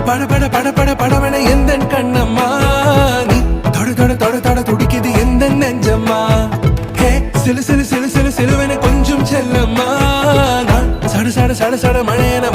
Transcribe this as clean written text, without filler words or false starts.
பட பட பட பட படவன எந்த கண்ணம்மா நீ தொட தொட தொட தொட துடிக்குது எந்த நெஞ்சம்மா ஹே சிலு சிலு சிலு சிலு சிலுவன கொஞ்சம் செல்லம்மா நான் சட சட சட சட மழையன